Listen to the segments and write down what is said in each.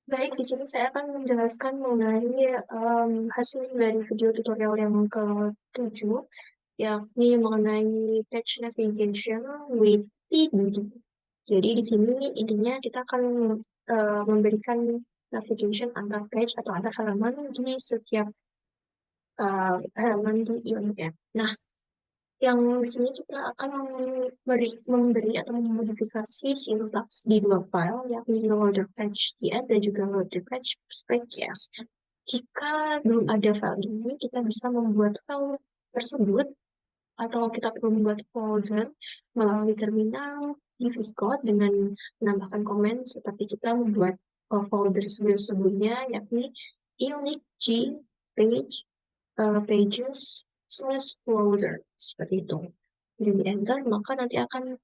Baik, di sini saya akan menjelaskan mengenai hasil dari video tutorial yang ke-7, yakni mengenai page navigation with TD. Jadi di sini intinya kita akan memberikan navigation antar page atau antar halaman di setiap halaman di Ionic App. Nah, yang di sini kita akan memberi atau memodifikasi sintaks di dua file, yakni loader page ts dan juga loader page spec.ts. Jika belum ada file ini, kita bisa membuat file tersebut atau kita perlu membuat folder melalui terminal di VS Code dengan menambahkan komen seperti kita membuat folder sebelumnya, yakni unique g page pages/folder seperti itu. Jadi di enter maka nanti akan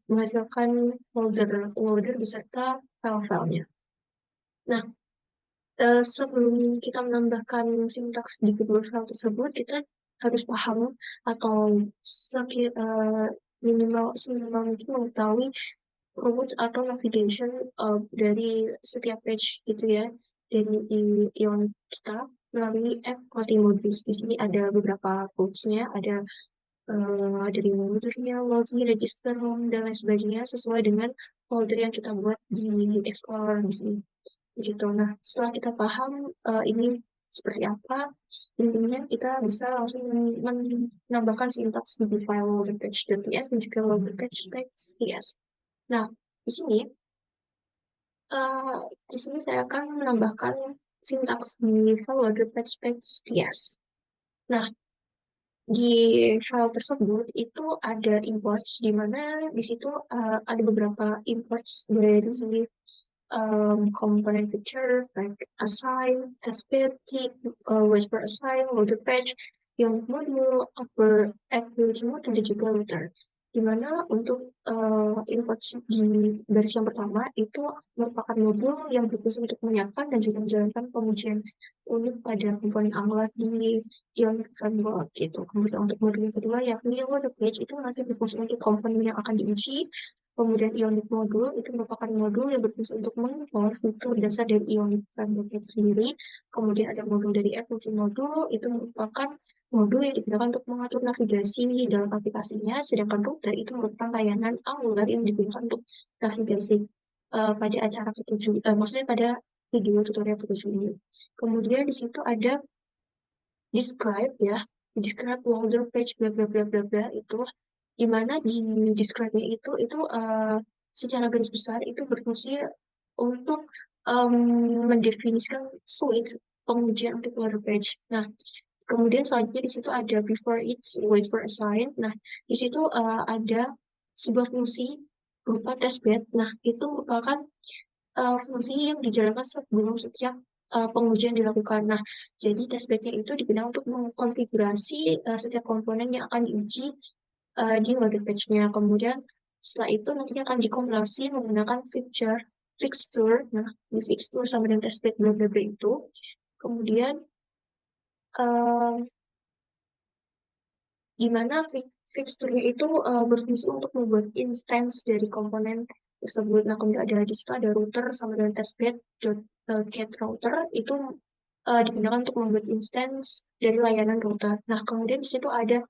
menghasilkan folder folder beserta file-filenya. Nah, sebelum kita menambahkan sintaks di kedua file tersebut, kita harus paham atau minimal seminimal mungkin mengetahui rules atau navigation dari setiap page gitu ya, dari Ion kita melalui app Coding Modules. Di sini ada beberapa rules-nya, ada dari foldernya, login, register, home, dan lain sebagainya sesuai dengan folder yang kita buat di Explorer di sini. Gitu. Nah, setelah kita paham ini seperti apa, intinya kita bisa langsung menambahkan sintaks di file loaderpage.ts dan juga loaderpage.ts. Nah, di sini eh, di sini saya akan menambahkan sintaks di file loaderpage.ts. Nah, di file tersebut itu ada imports di mana di situ ada beberapa imports dari component feature like assign, testbed, tick, whisper assign, loader page, yang modul, upper activity mode, dan juga router. Di mana untuk import di baris yang pertama itu merupakan modul yang berfungsi untuk menyiapkan dan juga menjalankan pengujian unit pada komponen Angular di Ionic Framework gitu. Kemudian untuk modul yang kedua yakni loader page itu nanti berfungsi untuk komponen yang akan diuji. Kemudian Ionic Module itu merupakan modul yang berfungsi untuk mengimpor fitur dasar dari Ionic Framework itu sendiri. Kemudian ada modul dari Evolution Module, itu merupakan modul yang digunakan untuk mengatur navigasi di dalam aplikasinya, sedangkan router itu merupakan layanan Angular yang digunakan untuk navigasi pada acara ketujuh, maksudnya pada video tutorial ketujuh ini. Kemudian di situ ada describe ya, describe loader page bla bla bla bla bla itu di mana di describe-nya itu secara garis besar itu berfungsi untuk em, mendefinisikan switch pengujian untuk loader page. Nah, kemudian selanjutnya di situ ada before each wait for assign. Nah, di situ ada sebuah fungsi berupa testbed. Nah, itu merupakan fungsi yang dijalankan sebelum setiap pengujian dilakukan. Nah, jadi testbednya itu digunakan untuk mengkonfigurasi setiap komponen yang akan diuji di loaded page-nya. Kemudian setelah itu nantinya akan dikompilasi menggunakan fixture. Nah, di fixture sama dengan testbed bla bla bla itu. Kemudian di mana fixturnya itu berfungsi untuk membuat instance dari komponen tersebut. Nah, kemudian ada di situ ada router sama dengan testbed get router itu digunakan untuk membuat instance dari layanan router. Nah, kemudian di situ ada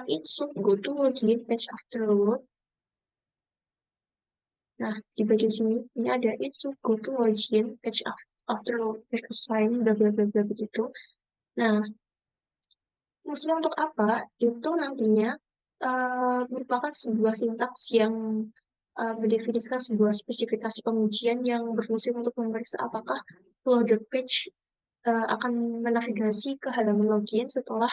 it should go to login page after load. Nah, di bagian sini ini ada it should go to login page after load page assign bla bla bla bla begitu. Nah, fungsinya untuk apa? Itu nantinya merupakan sebuah sintaks yang mendefinisikan sebuah spesifikasi pengujian yang berfungsi untuk memeriksa apakah loaded page akan menavigasi ke halaman login setelah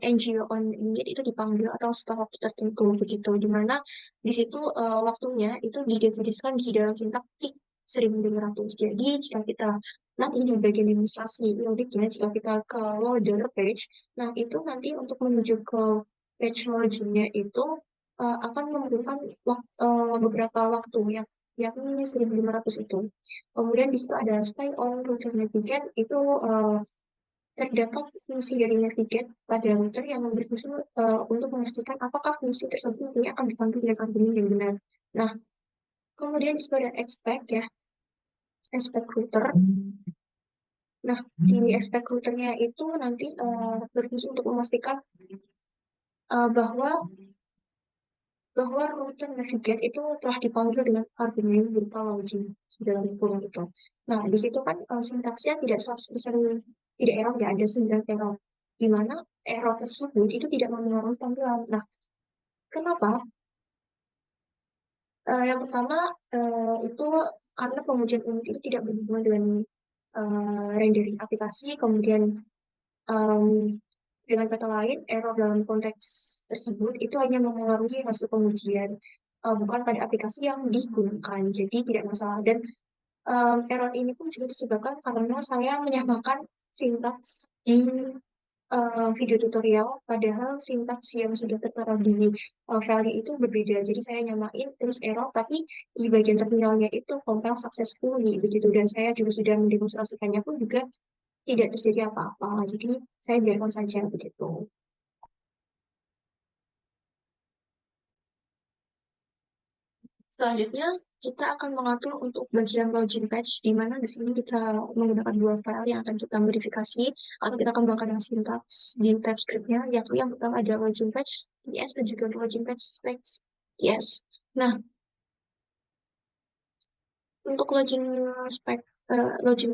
NGO on init itu dipanggil atau setelah waktu tertentu begitu. Di mana di situ waktunya itu didefinisikan di dalam sintaks tick 1500. Jadi jika kita nanti di bagian demonstrasi logiknya jika kita ke loader page, nah itu nanti untuk menuju ke page loginnya itu akan memerlukan beberapa waktu yang yakni 1500 itu. Kemudian di situ ada stay on router navigate itu terdapat fungsi dari navigate pada router yang berfungsi untuk memastikan apakah fungsi tersebut ini akan dipanggil dengan argumen yang benar. Nah, Kemudian di situ ada expect ya, expect router. Nah, di expect routernya itu nanti berfungsi untuk memastikan bahwa router navigate itu telah dipanggil dengan argumen berupa login dalam kurung itu. Nah, di situ kan sintaksnya tidak 100% tidak error, ya ada 9 error. Di mana error tersebut itu tidak mempengaruhi panggilan. Nah, kenapa? Yang pertama itu karena pengujian unit itu tidak berhubungan dengan rendering aplikasi, kemudian em, dengan kata lain, error dalam konteks tersebut itu hanya mempengaruhi hasil pengujian, bukan pada aplikasi yang digunakan. Jadi tidak masalah. Dan error ini pun juga disebabkan karena saya menyamakan sintaks di video tutorial, padahal sintaks yang sudah tertera di file itu berbeda. Jadi saya nyamain terus error, tapi di bagian terminalnya itu compile successfully begitu. Dan saya juga sudah mendemonstrasikannya pun juga tidak terjadi apa-apa. Jadi saya biarkan saja begitu. Selanjutnya, kita akan mengatur untuk bagian login page, di mana di sini kita menggunakan dua file yang akan kita modifikasi atau kita kembangkan dengan sintaks di TypeScript-nya, yakni yang pertama ada login page TS dan juga login page specs TS. Nah, untuk login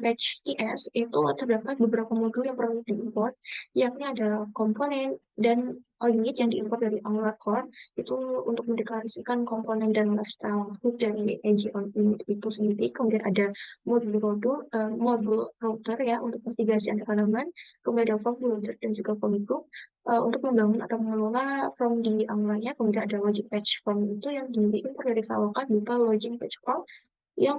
page TS itu terdapat beberapa modul yang perlu diimport, yakni ada komponen dan unit yang diimport dari Angular Core itu untuk mendeklarasikan komponen dan lifestyle hook dari AG on unit itu sendiri. Kemudian ada modul router ya untuk navigasi antar halaman, kemudian ada form builder dan juga form group untuk membangun atau mengelola form di Angularnya. Kemudian ada login page form itu yang diimport dari Kaloka berupa login page form yang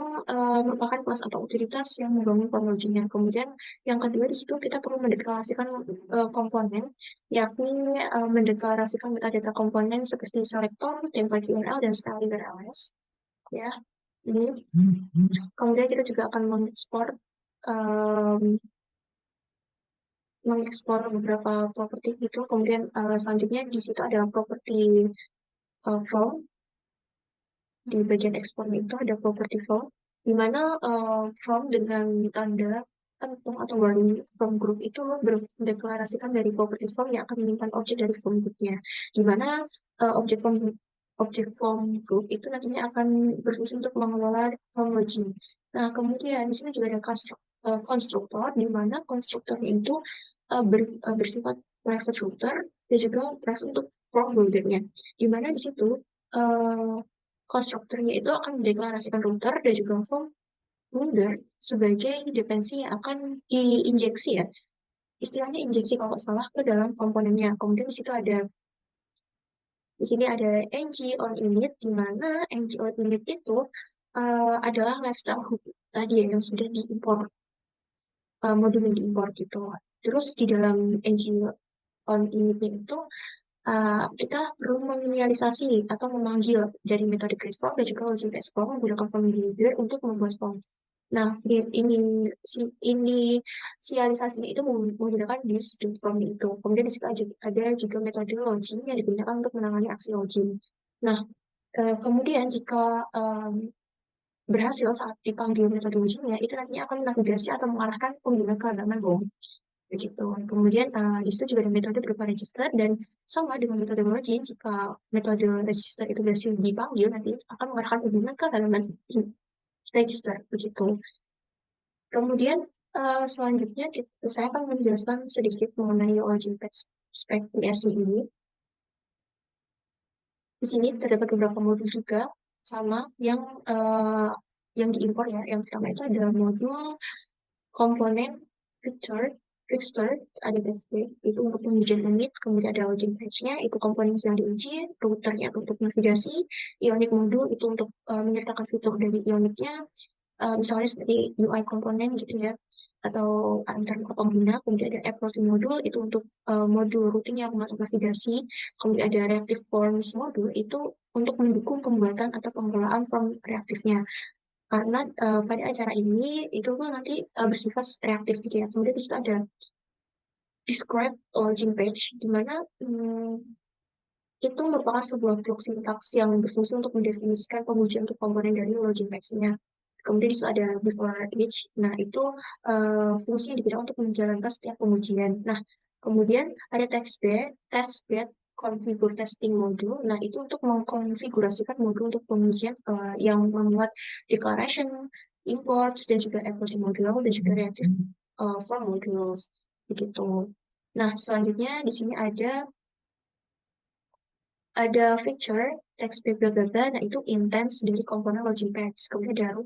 merupakan kelas atau utilitas yang membangun form. Kemudian yang kedua di situ kita perlu mendeklarasikan komponen, yakni mendeklarasikan metadata komponen seperti selector, template URL, dan style URLs. Ya, ini. Kemudian kita juga akan um, mengekspor beberapa properti itu. Kemudian selanjutnya di situ ada properti form. Di bagian ekspor itu ada property form, di mana form dengan tanda kentung atau warning from group itu berdeklarasikan dari property form yang akan menyimpan objek dari form groupnya, di mana objek form group itu nantinya akan berfungsi untuk mengelola form login. Nah, kemudian di sini juga ada konstruktor, di mana konstruktor itu bersifat private router dan juga private untuk form buildernya, di mana di situ eh, konstruktornya itu akan mendeklarasikan router dan juga form builder sebagai dependensi yang akan diinjeksi ya. Istilahnya injeksi kalau nggak salah ke dalam komponennya. Kemudian di sini ada ng on init, di mana ng on init itu adalah lifestyle hook tadi yang sudah diimpor, modul yang diimpor gitu. Terus di dalam ng on initnya itu kita perlu menginisialisasi atau memanggil dari metode create dan juga login export menggunakan form builder untuk membuat form. Nah, inisialisasinya itu menggunakan this form itu. Kemudian di situ ada juga metode login yang digunakan untuk menangani aksi login. Nah, kemudian jika berhasil saat dipanggil metode loginnya, itu nantinya akan menavigasi atau mengarahkan pengguna ke halaman home begitu. Kemudian di situ juga ada metode berupa register dan sama dengan metode login, jika metode register itu berhasil dipanggil nanti akan mengarahkan pengguna ke halaman register begitu. Kemudian selanjutnya saya akan menjelaskan sedikit mengenai login spec PSC ini. Di sini terdapat beberapa modul juga sama yang diimpor ya. Yang pertama itu ada modul komponen feature fixture ada TSP itu untuk pengujian unit, kemudian ada login page-nya itu komponen yang diuji, routernya untuk navigasi, ionic modul itu untuk menyertakan fitur dari ionicnya, misalnya seperti UI komponen gitu ya, atau antar pengguna. Kemudian ada app routing modul itu untuk modul routing yang mengatur navigasi. Kemudian ada reactive forms modul itu untuk mendukung pembuatan atau pengelolaan form reaktifnya, karena pada acara ini itu tuh nanti bersifat reaktif gitu ya. Kemudian di situ ada describe login page, di mana itu merupakan sebuah blok sintaks yang berfungsi untuk mendefinisikan pengujian untuk komponen dari login text-nya. Kemudian di situ ada before each. Nah, itu fungsi yang digunakan untuk menjalankan setiap pengujian. Nah, kemudian ada testbed configure testing module. Nah, itu untuk mengkonfigurasikan modul untuk pengujian yang memuat declaration, imports, dan juga equality module, dan juga reactive form modules. Begitu. Nah, selanjutnya di sini ada feature text bed bla bla bla, nah itu intens dari komponen login packs. Kemudian ada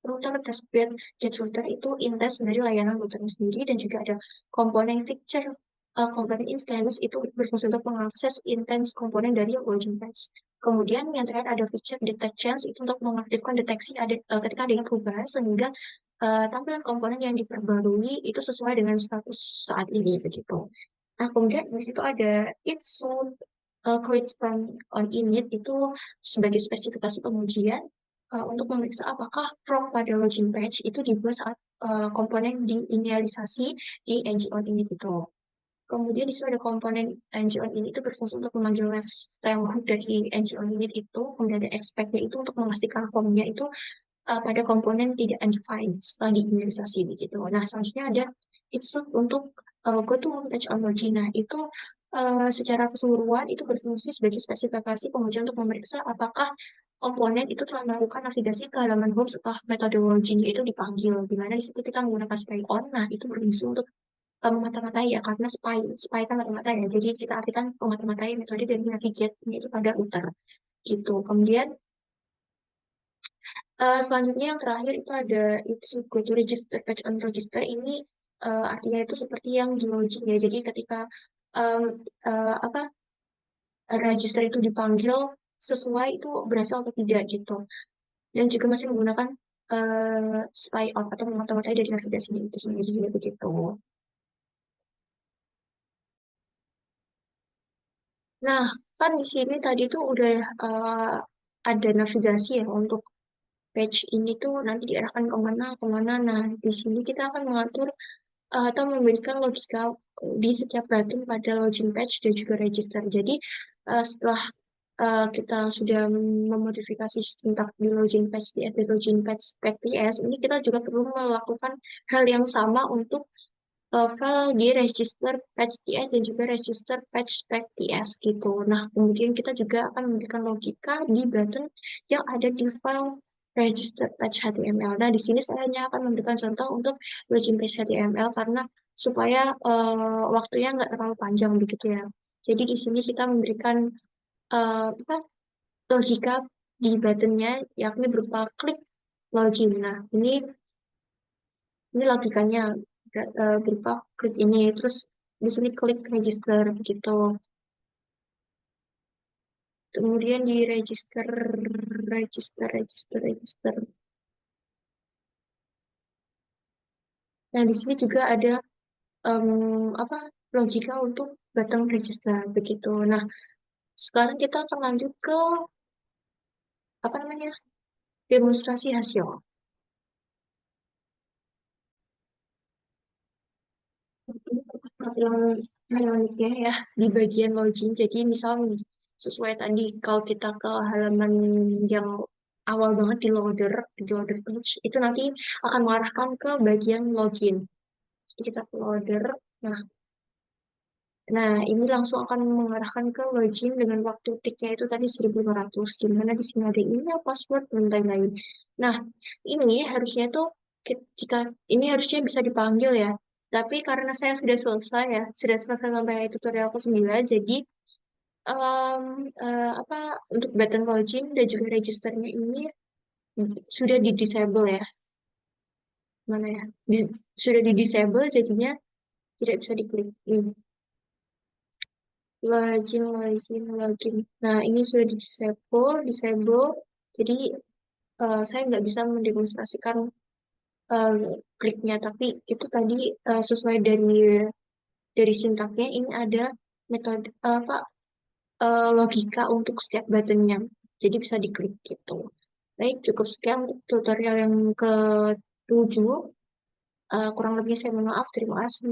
router test bed get router itu intens dari layanan routernya sendiri, dan juga ada komponen feature komponen instance itu berfungsi untuk mengakses intens komponen dari login packs. Kemudian yang terakhir ada feature detections itu untuk mengaktifkan deteksi ketika adanya perubahan sehingga tampilan komponen yang diperbarui itu sesuai dengan status saat ini begitu. Nah, kemudian di situ ada it's soon create from on init itu sebagai spesifikasi pengujian untuk memeriksa apakah from pada login page itu dibuat saat komponen diinisialisasi di ng on init itu. Kemudian di situ ada komponen ng on init itu berfungsi untuk memanggil lifestyle hook dari ng on init itu. Kemudian ada expect-nya itu untuk memastikan formnya itu pada komponen tidak undefined setelah diinisialisasi begitu. Nah, selanjutnya ada it's untuk go to homepage on login. Nah, itu secara keseluruhan itu berfungsi sebagai spesifikasi pengujian untuk memeriksa apakah komponen itu telah melakukan navigasi ke halaman home setelah metode login itu dipanggil. Di mana di situ kita menggunakan spy on. Nah, itu berfungsi untuk memata-matai ya, karena spy kan mata-matai ya. Jadi kita artikan memata-matai metode dari navigate itu pada router gitu. Kemudian selanjutnya yang terakhir itu ada it's go to register page on register ini artinya itu seperti yang di login ya. Jadi ketika um, apa register itu dipanggil sesuai itu berhasil atau tidak gitu. Dan juga masih menggunakan spy out atau memata-matai dari navigasi itu sendiri begitu. Nah, kan di sini tadi tuh udah ada navigasi ya untuk page ini tuh nanti diarahkan kemana kemana. Nah, di sini kita akan mengatur atau memberikan logika di setiap button pada login page dan juga register. Jadi setelah kita sudah memodifikasi sintak di login page di edit login page spec ps, ini kita juga perlu melakukan hal yang sama untuk file di register page ps dan juga register page spec ps gitu. Nah, kemudian kita juga akan memberikan logika di button yang ada di file register page HTML. Nah, di sini saya hanya akan memberikan contoh untuk login page HTML karena supaya waktunya nggak terlalu panjang begitu ya. Jadi di sini kita memberikan apa, logika di buttonnya yakni berupa klik login. Nah, ini logikanya berupa klik ini, terus di sini klik register begitu. Kemudian di register, register. Nah, di sini juga ada apa logika untuk button register begitu. Nah, sekarang kita akan lanjut ke apa namanya demonstrasi hasil. Ini tampilan ya di bagian login. Jadi misal nih, sesuai tadi kalau kita ke halaman yang awal banget di loader page itu nanti akan mengarahkan ke bagian login. Jadi kita ke loader. Nah, nah, ini langsung akan mengarahkan ke login dengan waktu tiknya itu tadi 1500. Di mana di sini ada email, password, dan lain-lain. Nah, ini harusnya tuh jika ini harusnya bisa dipanggil ya. Tapi karena saya sudah selesai ya, sudah selesai sampai tutorial ke-9, jadi em, apa untuk button login dan juga registernya ini sudah di disable ya. Mana ya? Sudah di disable jadinya tidak bisa diklik. Ini login. Nah, ini sudah di disable. Jadi saya nggak bisa mendemonstrasikan eh, kliknya, tapi itu tadi sesuai dari sintaknya ini ada metode apa logika untuk setiap buttonnya. Jadi bisa diklik gitu. Baik, cukup sekian untuk tutorial yang ke-7. Kurang lebih saya mohon maaf. Terima kasih.